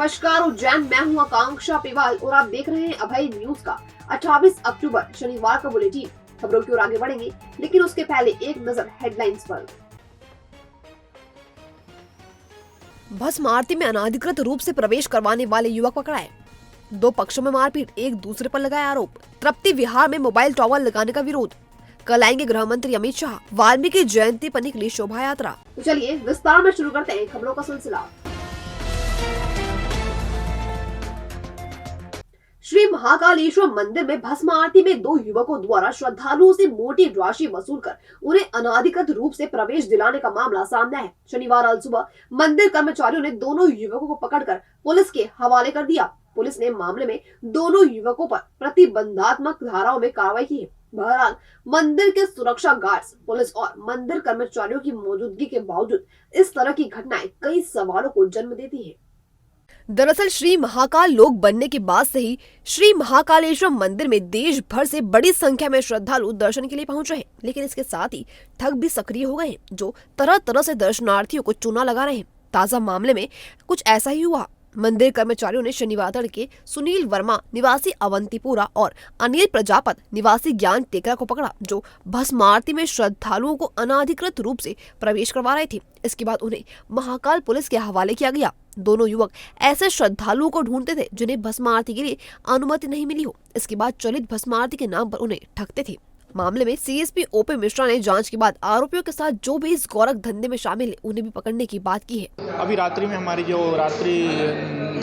नमस्कार उज्जैन, मैं हूं आकांक्षा पिवाल और आप देख रहे हैं अभय न्यूज का 28 अक्टूबर शनिवार का बुलेटिन। खबरों की ओर आगे बढ़ेंगे, लेकिन उसके पहले एक नजर हेडलाइंस पर। भस्म आरती में अनाधिकृत रूप से प्रवेश करवाने वाले युवक पकड़ाए। दो पक्षों में मारपीट, एक दूसरे पर लगाए आरोप। तृप्ति विहार में मोबाइल टावर लगाने का विरोध। कल आएंगे गृह मंत्री अमित शाह। वाल्मीकि जयंती पर निकली शोभा यात्रा। तो चलिए विस्तार में शुरू करते हैं खबरों का सिलसिला। श्री महाकालेश्वर मंदिर में भस्म आरती में दो युवकों द्वारा श्रद्धालुओं से मोटी राशि वसूलकर उन्हें अनाधिकृत रूप से प्रवेश दिलाने का मामला सामने है। शनिवार आज सुबह मंदिर कर्मचारियों ने दोनों युवकों को पकड़कर पुलिस के हवाले कर दिया। पुलिस ने मामले में दोनों युवकों पर प्रतिबंधात्मक धाराओं में कार्रवाई की है। बहरहाल मंदिर के सुरक्षा गार्ड्स, पुलिस और मंदिर कर्मचारियों की मौजूदगी के बावजूद इस तरह की घटनाएं कई सवालों को जन्म देती है। दरअसल श्री महाकाल लोक बनने के बाद से ही श्री महाकालेश्वर मंदिर में देश भर से बड़ी संख्या में श्रद्धालु दर्शन के लिए पहुंच रहे हैं, लेकिन इसके साथ ही ठग भी सक्रिय हो गए हैं, जो तरह तरह से दर्शनार्थियों को चूना लगा रहे हैं। ताजा मामले में कुछ ऐसा ही हुआ। मंदिर कर्मचारियों ने शनिवार तड़के सुनील वर्मा निवासी अवंतीपुरा और अनिल प्रजापत निवासी ज्ञान टेकरा को पकड़ा, जो भस्म आरती में श्रद्धालुओं को अनाधिकृत रूप से प्रवेश करवा रहे थे। इसके बाद उन्हें महाकाल पुलिस के हवाले किया गया। दोनों युवक ऐसे श्रद्धालुओं को ढूंढते थे जिन्हें भस्म आरती के लिए अनुमति नहीं मिली हो। इसके बाद चलित भस्म आरती के नाम पर उन्हें ठगते थे। मामले में सीएसपी ओपी मिश्रा ने जांच के बाद आरोपियों के साथ जो भी इस गोरख धंधे में शामिल है उन्हें भी पकड़ने की बात की है। अभी रात्रि में हमारी जो रात्रि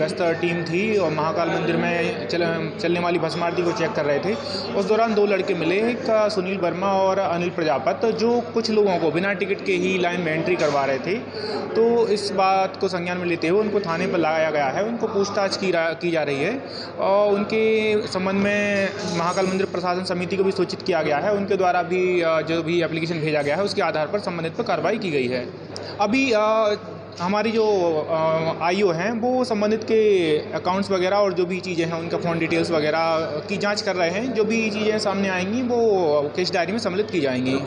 गश्त टीम थी और महाकाल मंदिर में चलने वाली भस्म आरती को चेक कर रहे थे। उस दौरान दो लड़के मिले, एक सुनील वर्मा और अनिल प्रजापत, जो कुछ लोगों को बिना टिकट के ही लाइन में एंट्री करवा रहे थे। तो इस बात को संज्ञान में लेते हुए उनको थाने पर लाया गया है। उनको पूछताछ की जा रही है और उनके संबंध में महाकाल मंदिर प्रशासन समिति को भी सूचित किया गया है। उनके द्वारा भी जो भी एप्लीकेशन भेजा गया है उसके आधार पर संबंधित पर कार्रवाई की गई है। अभी हमारी जो आईओ हैं वो संबंधित के अकाउंट्स वगैरह और जो भी चीज़ें हैं उनका फ़ोन डिटेल्स वगैरह की जांच कर रहे हैं। जो भी चीज़ें सामने आएंगी वो केस डायरी में सम्मिलित की जाएंगी।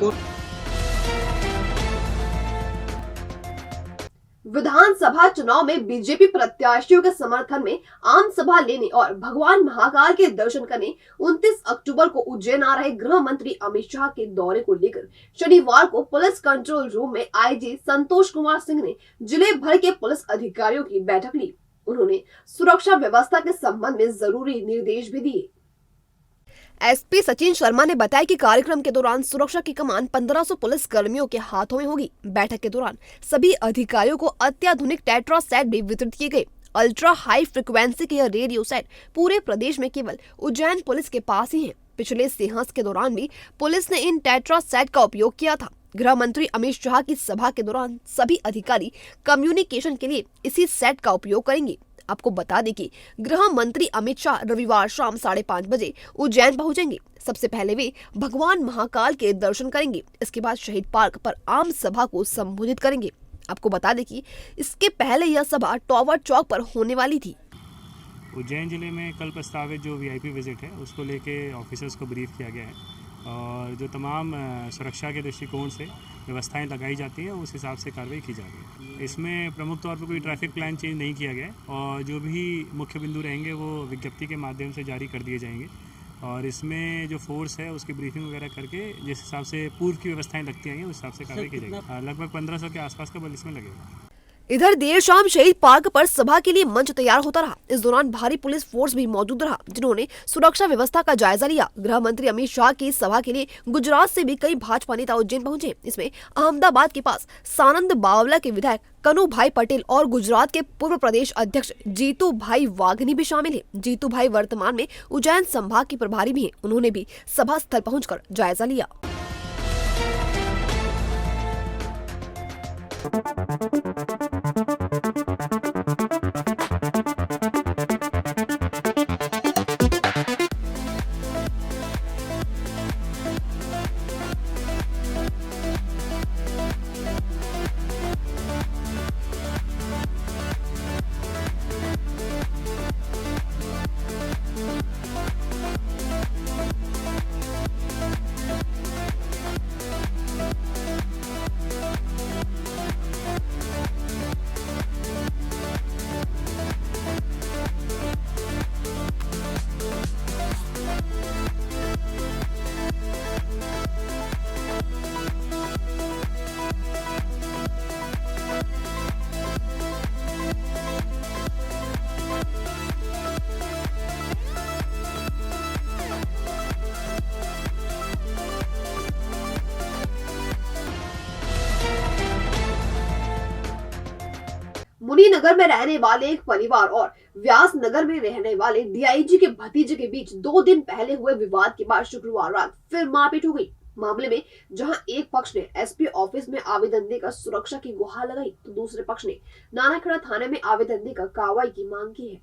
विधानसभा चुनाव में बीजेपी प्रत्याशियों के समर्थन में आम सभा लेने और भगवान महाकाल के दर्शन करने 29 अक्टूबर को उज्जैन आ रहे गृह मंत्री अमित शाह के दौरे को लेकर शनिवार को पुलिस कंट्रोल रूम में आईजी संतोष कुमार सिंह ने जिले भर के पुलिस अधिकारियों की बैठक ली। उन्होंने सुरक्षा व्यवस्था के संबंध में जरूरी निर्देश भी दिए। एसपी सचिन शर्मा ने बताया कि कार्यक्रम के दौरान सुरक्षा की कमान 1500 पुलिस कर्मियों के हाथों में होगी। बैठक के दौरान सभी अधिकारियों को अत्याधुनिक टेट्रा सेट भी वितरित किए गए। अल्ट्रा हाई फ्रिक्वेंसी के यह रेडियो सेट पूरे प्रदेश में केवल उज्जैन पुलिस के पास ही है। पिछले सिंहस्थ के दौरान भी पुलिस ने इन टेट्रा सेट का उपयोग किया था। गृह मंत्री अमित शाह की सभा के दौरान सभी अधिकारी कम्युनिकेशन के लिए इसी सेट का उपयोग करेंगे। आपको बता दें कि गृह मंत्री अमित शाह रविवार शाम 5:30 बजे उज्जैन पहुंचेंगे। सबसे पहले वे भगवान महाकाल के दर्शन करेंगे। इसके बाद शहीद पार्क पर आम सभा को संबोधित करेंगे। आपको बता दें कि इसके पहले यह सभा टावर चौक पर होने वाली थी। उज्जैन जिले में कल प्रस्तावित जो वीआईपी विजिट है उसको लेके ऑफिसर्स को ब्रीफ किया गया है और जो तमाम सुरक्षा के दृष्टिकोण से व्यवस्थाएं लगाई जाती है उस हिसाब से कार्रवाई की जा रही है। इसमें प्रमुख तौर पर कोई ट्रैफिक प्लान चेंज नहीं किया गया है और जो भी मुख्य बिंदु रहेंगे वो विज्ञप्ति के माध्यम से जारी कर दिए जाएंगे और इसमें जो फोर्स है उसकी ब्रीफिंग वगैरह करके जिस हिसाब से पूर्व की व्यवस्थाएं लगती आएंगी उस हिसाब से कार्रवाई की जाएगी। लगभग 1500 के आसपास का बल इसमें लगेगा। इधर देर शाम शहीद पार्क पर सभा के लिए मंच तैयार होता रहा। इस दौरान भारी पुलिस फोर्स भी मौजूद रहा, जिन्होंने सुरक्षा व्यवस्था का जायजा लिया। गृह मंत्री अमित शाह की सभा के लिए गुजरात से भी कई भाजपा नेता उज्जैन पहुंचे। इसमें अहमदाबाद के पास सानंद बावला के विधायक कनु भाई पटेल और गुजरात के पूर्व प्रदेश अध्यक्ष जीतू भाई वाघनी भी शामिल है। जीतू भाई वर्तमान में उज्जैन संभाग के प्रभारी भी है। उन्होंने भी सभा स्थल पहुंचकर जायजा लिया। मुनीनगर में रहने वाले एक परिवार और व्यास नगर में रहने वाले डीआईजी के भतीजे के बीच 2 दिन पहले हुए विवाद के बाद शुक्रवार रात फिर मारपीट हो गई। मामले में जहां एक पक्ष ने एसपी ऑफिस में आवेदन देकर सुरक्षा की गुहार लगाई तो दूसरे पक्ष ने नानाखेड़ा थाने में आवेदन देकर कार्रवाई की मांग की है।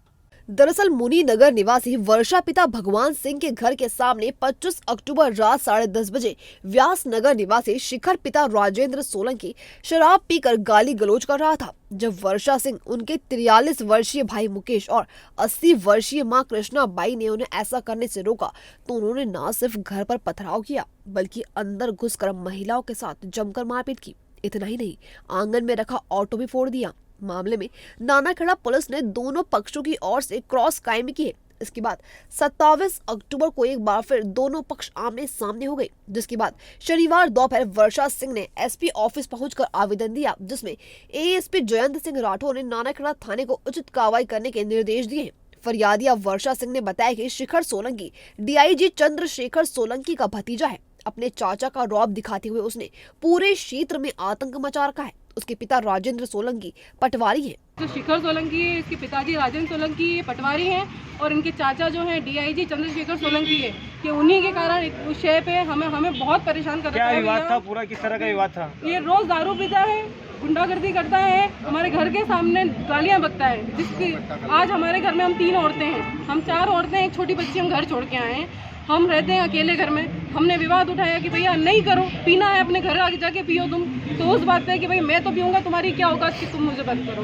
दरअसल मुनीनगर निवासी वर्षा पिता भगवान सिंह के घर के सामने 25 अक्टूबर रात 10:30 बजे व्यास नगर निवासी शिखर पिता राजेंद्र सोलंकी शराब पीकर गाली गलौज कर रहा था। जब वर्षा सिंह उनके 43 वर्षीय भाई मुकेश और 80 वर्षीय मां कृष्णा बाई ने उन्हें ऐसा करने से रोका तो उन्होंने न सिर्फ घर पर पथराव किया बल्कि अंदर घुसकर महिलाओं के साथ जमकर मारपीट की। इतना ही नहीं, आंगन में रखा ऑटो भी फोड़ दिया। मामले में नानाखेड़ा पुलिस ने दोनों पक्षों की ओर से क्रॉस कायमी की है। इसके बाद 27 अक्टूबर को एक बार फिर दोनों पक्ष आमने सामने हो गए, जिसके बाद शनिवार दोपहर वर्षा सिंह ने एसपी ऑफिस पहुंचकर आवेदन दिया, जिसमें एएसपी जयंत सिंह राठौर ने नानाखेड़ा थाने को उचित कार्रवाई करने के निर्देश दिए हैं। फरियादिया वर्षा सिंह ने बताया कि शिखर सोलंकी डीआईजी चंद्रशेखर सोलंकी का भतीजा है। अपने चाचा का रौब दिखाते हुए उसने पूरे क्षेत्र में आतंक मचा रखा है। उसके पिता राजेंद्र सोलंकी पटवारी हैं। जो शिखर सोलंकी है, इसके पिताजी राजेंद्र सोलंकी पटवारी हैं और इनके चाचा जो हैं डीआईजी चंद्रशेखर सोलंकी है कि उन्हीं के कारण उस शय पे हमें बहुत परेशान कर रखा है। क्या विवाद था? पूरा किस तरह का विवाद था? ये रोज दारू पीता है, गुंडागर्दी करता है, हमारे घर के सामने गालियां बकता है। जिसकी आज हमारे घर में हम 3 औरतें हैं, हम 4 औरतें, एक छोटी बच्ची हम घर छोड़ के आए हैं। हम रहते हैं अकेले घर में। हमने विवाद उठाया कि भैया नहीं करो, पीना है अपने घर आगे जाके पियो तुम। तो उस बात पे कि भाई मैं तो पीऊंगा, तुम्हारी क्या औकात कि तुम मुझे बंद करो।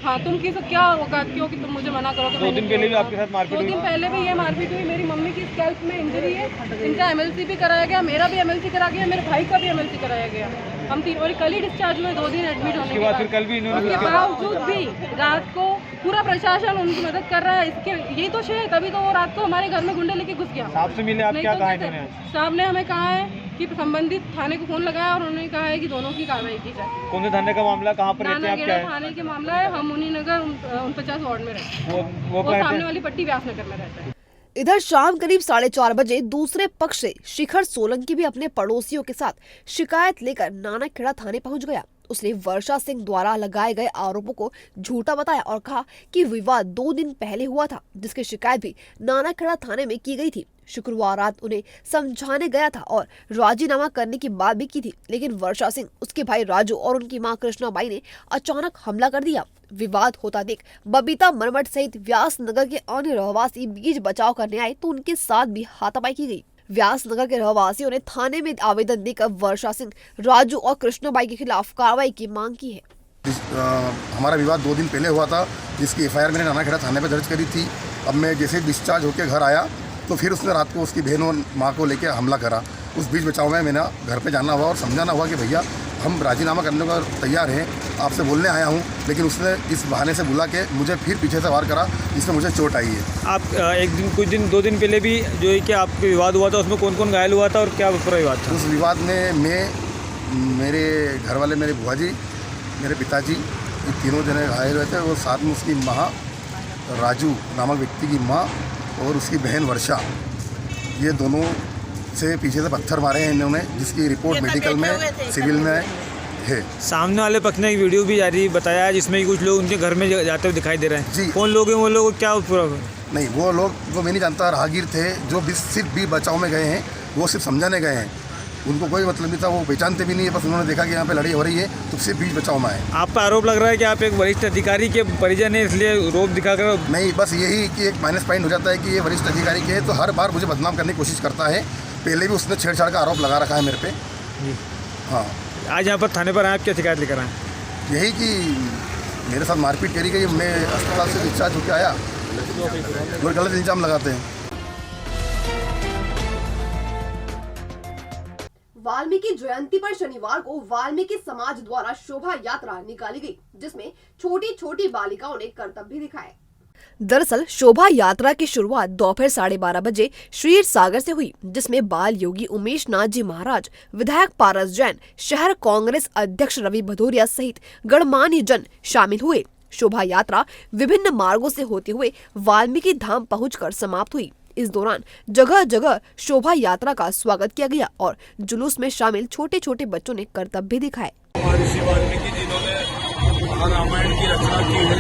हाँ, तुम की क्या औकात क्यों कि तुम मुझे मना करो। 2 दिन पहले भी आपके साथ मारपीट हुई? 2 दिन पहले भी ये मारपीट हुई। मेरी मम्मी की स्कैल्प में इंजरी है, इनका एमएलसी भी कराया गया, मेरा भी एमएलसी कराया गया, मेरे भाई का भी एमएलसी कराया गया। हम 3 और कल ही डिस्चार्ज हुए 2 दिन एडमिट होने के बाद। फिर कल भी इन्होंने उसके बावजूद भी रात को पूरा प्रशासन उनकी मदद कर रहा है। इसके यही तो है, तभी तो वो रात को हमारे घर में गुंडे लेके घुस गया। साहब से मिले आप? क्या कहा इन्होंने? साहब ने हमें कहा है कि संबंधित थाने को फोन लगाया और उन्होंने कहा है कि दोनों की कार्रवाई की जाए। कौन से थाने का मामला? कहाँ पर रहते हैं आप? क्या है थाने के मामला है, हम मुनीनगर 49 वार्ड में रहते हैं। वो सामने वाली पट्टी व्यासनगर में रहता है। इधर शाम करीब 4:30 बजे दूसरे पक्ष से शिखर सोलंकी भी अपने पड़ोसियों के साथ शिकायत लेकर नानाखेड़ा थाने पहुंच गया। उसने वर्षा सिंह द्वारा लगाए गए आरोपों को झूठा बताया और कहा कि विवाद 2 दिन पहले हुआ था, जिसकी शिकायत भी नानाखेड़ा थाने में की गई थी। शुक्रवार रात उन्हें समझाने गया था और राजीनामा करने की बात भी की थी, लेकिन वर्षा सिंह, उसके भाई राजू और उनकी मां कृष्णा बाई ने अचानक हमला कर दिया। विवाद होता देख बबीता मरमट सहित व्यास नगर के अन्य रहवासी बीच बचाव करने आए तो उनके साथ भी हाथापाई की गई। व्यास नगर के रहवासियों ने थाने में आवेदन देकर वर्षा सिंह, राजू और कृष्णाबाई के खिलाफ कार्रवाई की मांग की है। हमारा विवाद 2 दिन पहले हुआ था, जिसकी एफआईआर मैंने नानाखेड़ा थाने में दर्ज करी थी। अब मैं जैसे डिस्चार्ज होकर घर आया तो फिर उसने रात को उसकी बहन और माँ को लेकर हमला करा। उस बीच बचाव में मैंने घर पे जाना हुआ और समझाना हुआ कि भैया हम राजीनामा करने को तैयार हैं, आपसे बोलने आया हूं, लेकिन उसने इस बहाने से बुला के मुझे फिर पीछे से वार करा, जिसमें मुझे चोट आई है। आप कुछ दिन 2 दिन पहले भी जो है कि आपके विवाद हुआ था, उसमें कौन कौन घायल हुआ था और क्या पूरा विवाद था? उस विवाद में मैं, मेरे घर वाले, मेरे बुआ जी, मेरे पिताजी, ये तीनों जने घायल हुए थे। और साथ में उसकी माँ राजू नामक व्यक्ति की माँ और उसकी बहन वर्षा, ये दोनों से पीछे से पत्थर मारे हैं इन्होंने, जिसकी रिपोर्ट मेडिकल में, सिविल में है। सामने वाले पक्ष ने एक वीडियो भी जारी बताया है जिसमें कुछ लोग उनके घर में जाते हुए दिखाई दे रहे हैं। जी। कौन लोग हैं वो लोग? क्या नहीं, वो लोग वो मैं नहीं जानता, राहगीर थे जो सिर्फ भी बचाव में गए हैं, वो सिर्फ समझाने गए हैं, उनको कोई मतलब नहीं था, वो पहचानते भी नहीं है, बस उन्होंने देखा कि यहाँ पे लड़ाई हो रही है तो सिर्फ बीच बचाव में आए। आप पर आरोप लग रहा है कि आप एक वरिष्ठ अधिकारी के परिजन हैं, इसलिए रोप दिखाकर? नहीं, बस यही कि एक माइनस पॉइंट हो जाता है कि ये वरिष्ठ अधिकारी के है तो हर बार मुझे बदनाम करने की कोशिश करता है। पहले भी उसने छेड़छाड़ का आरोप लगा रखा है मेरे पे। हाँ, आज यहाँ पर थाने पर आए, आप क्या शिकायत लेकर आए? यही कि मेरे साथ मारपीट करी गई, मैं अस्पताल से डिस्चार्ज होकर आया और गलत इल्जाम लगाते हैं। वाल्मीकि जयंती पर शनिवार को वाल्मीकि समाज द्वारा शोभा यात्रा निकाली गई, जिसमें छोटी छोटी बालिकाओं ने कर्तव्य दिखाए। दरअसल शोभा यात्रा की शुरुआत दोपहर 12:30 बजे क्षीर सागर से हुई, जिसमें बाल योगी उमेश नाथ जी महाराज, विधायक पारस जैन, शहर कांग्रेस अध्यक्ष रवि भदौरिया सहित गणमान्य जन शामिल हुए। शोभा यात्रा विभिन्न मार्गों से होते हुए वाल्मीकि धाम पहुंचकर समाप्त हुई। इस दौरान जगह जगह शोभा यात्रा का स्वागत किया गया और जुलूस में शामिल छोटे छोटे बच्चों ने कर्तव्य दिखाए। वाल्मीकि जिन्होंने महारामायण की रचना की है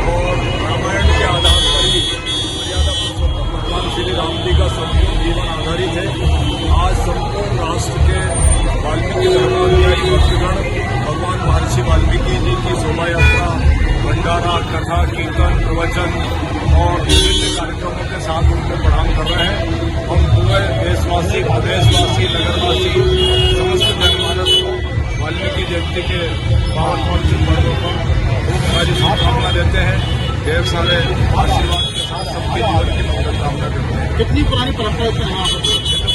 और रामायण के आधार पर ही मर्यादा पुरुषोत्तम भगवान श्री राम जी का संपूर्ण जीवन आधारित है। आज संपूर्ण राष्ट्र के वाल्मीकि धर्मानुयायी भक्तगण भगवान महर्षि वाल्मीकि जी की शोभा यात्रा, भंडारा, कथा, कीर्तन, प्रवचन और विभिन्न कार्यक्रमों के साथ उनको प्रणाम कर रहे हैं। हम पूरे देशवासी, प्रदेशवासी, नगरवासी, समस्त जनमानस को वाल्मीकि जयंती के पावन पवित्र पर्वों पर खूब सारी शुभकामना देते हैं। ढेर सारे आशीर्वाद के साथ सबके जीवन की मंगल कामना करते हैं। कितनी पुरानी परंपरा है यहाँ पर?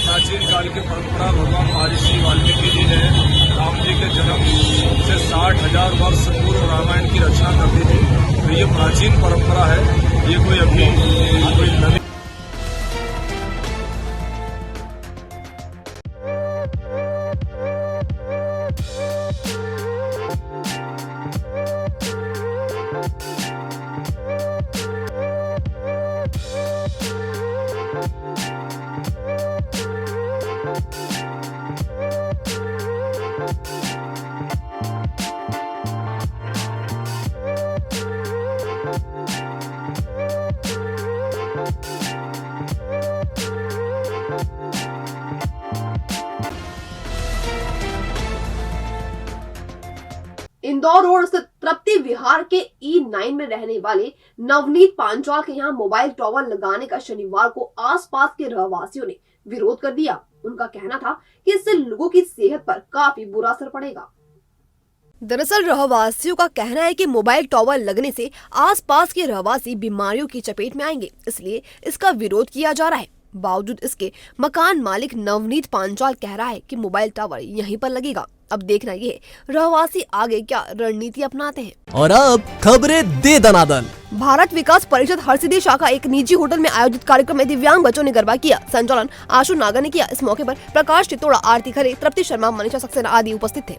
प्राचीन काल की परंपरा भगवान महर्षि वाल्मीकि जी ने राम जी के जन्म से 60,000 वर्ष पूर्व रामायण की रचना कर दी थी। तो ये प्राचीन परंपरा है, ये कोई अभी कोई नवी इंदौर रोड स्थित तृप्ति विहार के E9 में रहने वाले नवनीत पांचाल के यहाँ मोबाइल टावर लगाने का शनिवार को आसपास के रहवासियों ने विरोध कर दिया। उनका कहना था कि इससे लोगों की सेहत पर काफी बुरा असर पड़ेगा। दरअसल रहवासियों का कहना है कि मोबाइल टावर लगने से आसपास के रहवासी बीमारियों की चपेट में आएंगे, इसलिए इसका विरोध किया जा रहा है। बावजूद इसके मकान मालिक नवनीत पांचाल कह रहा है कि मोबाइल टावर यहीं पर लगेगा। अब देखना ये है रहवासी आगे क्या रणनीति अपनाते हैं। और अब खबरें दे दनादन। भारत विकास परिषद हरसिद्धि शाखा एक निजी होटल में आयोजित कार्यक्रम में दिव्यांग बच्चों ने गरबा किया। संचालन आशु नागर ने किया। इस मौके पर प्रकाश चितोड़ा, आरती खरे, तृप्ति शर्मा, मनीषा सक्सेना आदि उपस्थित थे।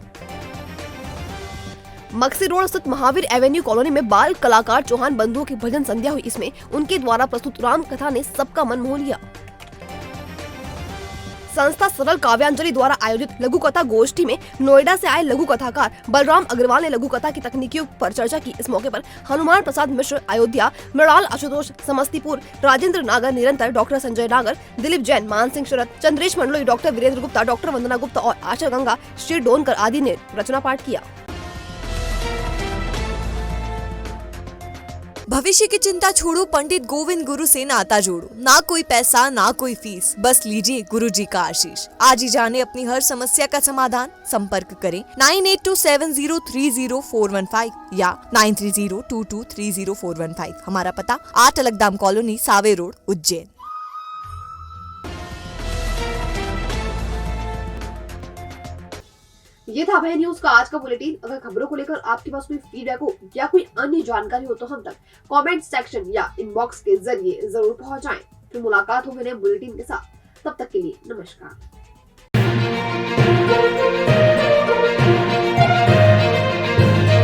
मक्सी रोड स्थित महावीर एवेन्यू कॉलोनी में बाल कलाकार चौहान बंधुओं की भजन संध्या हुई। इसमें उनके द्वारा प्रस्तुत राम कथा ने सबका मन मोह लिया। संस्था सरल काव्यांजलि द्वारा आयोजित लघु कथा गोष्ठी में नोएडा से आए लघु कथाकार बलराम अग्रवाल ने लघु कथा की तकनीकियों पर चर्चा की। इस मौके पर हनुमान प्रसाद मिश्र अयोध्या, मृणाल आशुतोष समस्तीपुर, राजेंद्र नागर निरंतर, डॉक्टर संजय नागर, दिलीप जैन, मान सिंह शरद, चंद्रेश मंडलोई, डॉक्टर वीरेंद्र गुप्ता, डॉक्टर वंदना गुप्ता और आशा गंगा, श्री डोनकर आदि ने रचना पाठ किया। भविष्य की चिंता छोड़ो, पंडित गोविंद गुरु से नाता जोड़ो। ना कोई पैसा, ना कोई फीस, बस लीजिए गुरु जी का आशीष। आज ही जाने अपनी हर समस्या का समाधान। संपर्क करें 9827030415 या 9302230415। हमारा पता 8 अलगदाम कॉलोनी, सावे रोड, उज्जैन। ये था वह न्यूज का आज का बुलेटिन। अगर खबरों को लेकर आपके पास कोई फीडबैक हो या कोई अन्य जानकारी हो तो हम तक कमेंट सेक्शन या इनबॉक्स के जरिए जरूर पहुंचाएं। फिर मुलाकात होगी नए बुलेटिन के साथ। तब तक के लिए नमस्कार।